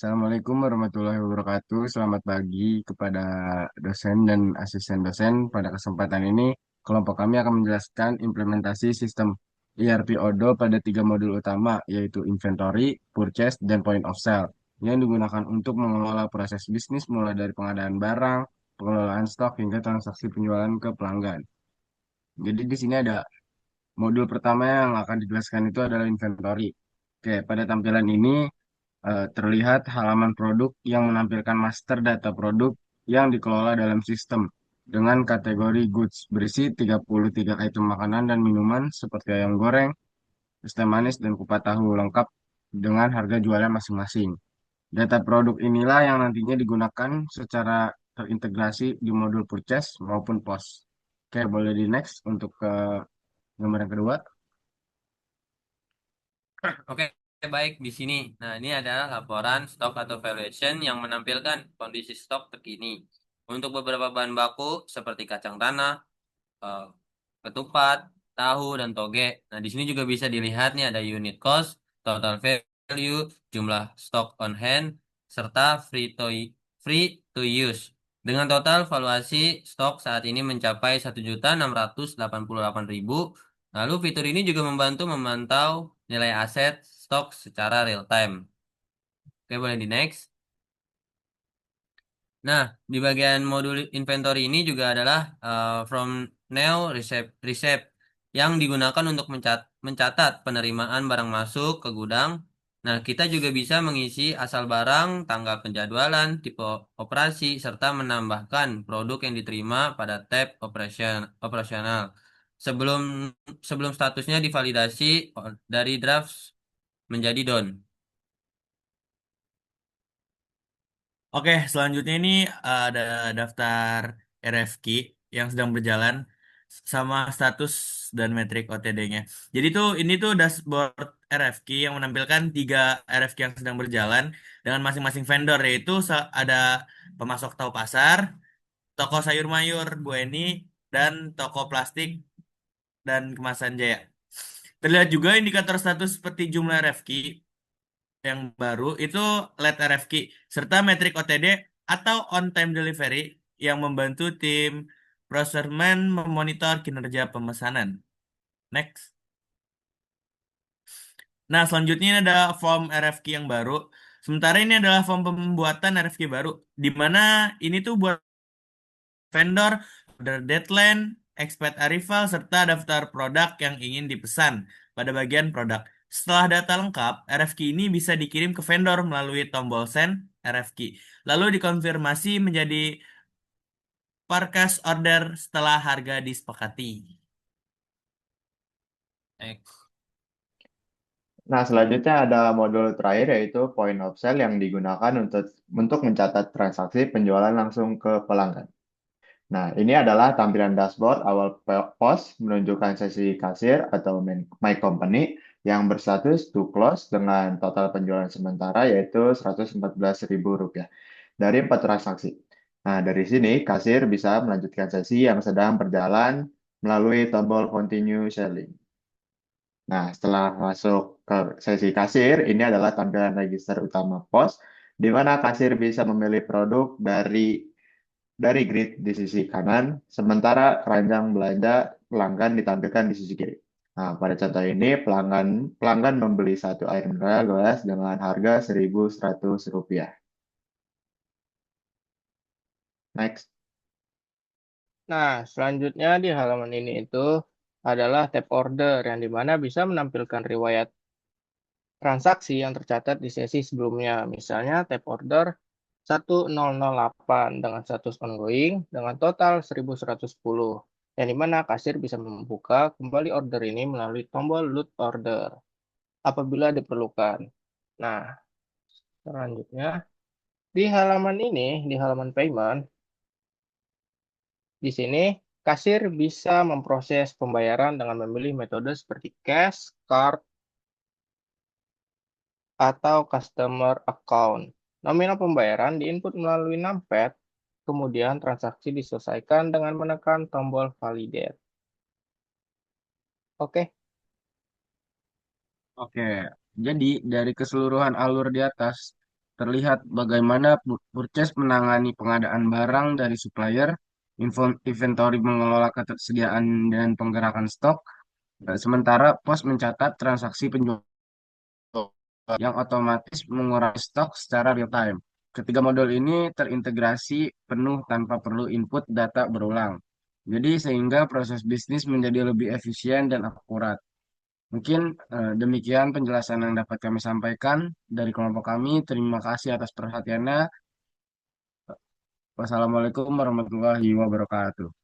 Assalamualaikum warahmatullahi wabarakatuh. Selamat pagi kepada dosen dan asisten dosen. Pada kesempatan ini, kelompok kami akan menjelaskan implementasi sistem ERP Odoo pada tiga modul utama, yaitu inventory, purchase, dan point of sale, yang digunakan untuk mengelola proses bisnis mulai dari pengadaan barang, pengelolaan stok, hingga transaksi penjualan ke pelanggan. Jadi di sini ada modul pertama yang akan dijelaskan itu adalah inventory. Oke, pada tampilan ini terlihat halaman produk yang menampilkan master data produk yang dikelola dalam sistem dengan kategori goods berisi 33 item makanan dan minuman seperti ayam goreng, es teh manis, dan kupat tahu lengkap dengan harga jualnya masing-masing. Data produk inilah yang nantinya digunakan secara terintegrasi di modul purchase maupun post. Oke, boleh di next untuk ke gambar yang kedua. Oke, baik di sini. Nah, ini adalah laporan stok atau valuation yang menampilkan kondisi stok terkini. Untuk beberapa bahan baku seperti kacang tanah, eh, ketupat, tahu, dan toge. Nah, di sini juga bisa dilihat nih ada unit cost, total value, jumlah stock on hand, serta free to use. Dengan total valuasi stok saat ini mencapai 1.688.000. Lalu fitur ini juga membantu memantau nilai aset stok secara real time. Oke, boleh di next. Nah, di bagian modul inventory ini juga adalah from now receipt yang digunakan untuk mencatat penerimaan barang masuk ke gudang. Nah, kita juga bisa mengisi asal barang, tanggal penjadwalan, tipe operasi, serta menambahkan produk yang diterima pada tab operasional. Sebelum sebelum statusnya divalidasi dari draft menjadi done. Oke, selanjutnya ini ada daftar RFQ yang sedang berjalan sama status dan metrik OTD-nya. Jadi ini tuh dashboard RFQ yang menampilkan tiga RFQ yang sedang berjalan dengan masing-masing vendor, yaitu ada pemasok tahu pasar, toko sayur mayur Bu Eni, dan toko plastik dan kemasan Jaya. Terlihat juga indikator status seperti jumlah RFQ yang baru itu LED RFQ serta metrik OTD atau on time delivery yang membantu tim procurement memonitor kinerja pemesanan. Next. Nah, selanjutnya ini ada form RFQ yang baru. Sementara ini adalah form pembuatan RFQ baru, di mana ini tuh buat vendor, order deadline, expect arrival, serta daftar produk yang ingin dipesan pada bagian produk. Setelah data lengkap, RFQ ini bisa dikirim ke vendor melalui tombol send RFQ. Lalu dikonfirmasi menjadi forecast order setelah harga disepakati. Next. Nah, selanjutnya ada modul terakhir yaitu point of sale yang digunakan untuk mencatat transaksi penjualan langsung ke pelanggan. Nah, ini adalah tampilan dashboard awal pos menunjukkan sesi kasir atau My Company yang berstatus to close dengan total penjualan sementara yaitu Rp114.000 dari 4 transaksi. Nah, dari sini kasir bisa melanjutkan sesi yang sedang berjalan melalui tombol continue selling. Nah, setelah masuk ke sesi kasir, ini adalah tampilan register utama pos, di mana kasir bisa memilih produk dari grid di sisi kanan, sementara keranjang belanja pelanggan ditampilkan di sisi kiri. Nah, pada contoh ini, pelanggan pelanggan membeli satu air mineral gelas dengan harga Rp1.100. Next. Nah, selanjutnya di halaman ini itu adalah tab order yang dimana bisa menampilkan riwayat transaksi yang tercatat di sesi sebelumnya. Misalnya tab order 1008 dengan status ongoing dengan total 1110. Yang dimana kasir bisa membuka kembali order ini melalui tombol load order apabila diperlukan. Nah, selanjutnya di halaman ini, di halaman payment, di sini kasir bisa memproses pembayaran dengan memilih metode seperti cash, card, atau customer account. Nominal pembayaran diinput melalui numpad, kemudian transaksi diselesaikan dengan menekan tombol validate. Oke, Oke, jadi dari keseluruhan alur di atas, terlihat bagaimana purchase menangani pengadaan barang dari supplier, inventory mengelola ketersediaan dan penggerakan stok, sementara pos mencatat transaksi penjualan yang otomatis mengurangi stok secara real time. Ketiga modul ini terintegrasi penuh tanpa perlu input data berulang. Jadi sehingga proses bisnis menjadi lebih efisien dan akurat. Mungkin demikian penjelasan yang dapat kami sampaikan dari kelompok kami. Terima kasih atas perhatiannya. Wassalamualaikum warahmatullahi wabarakatuh.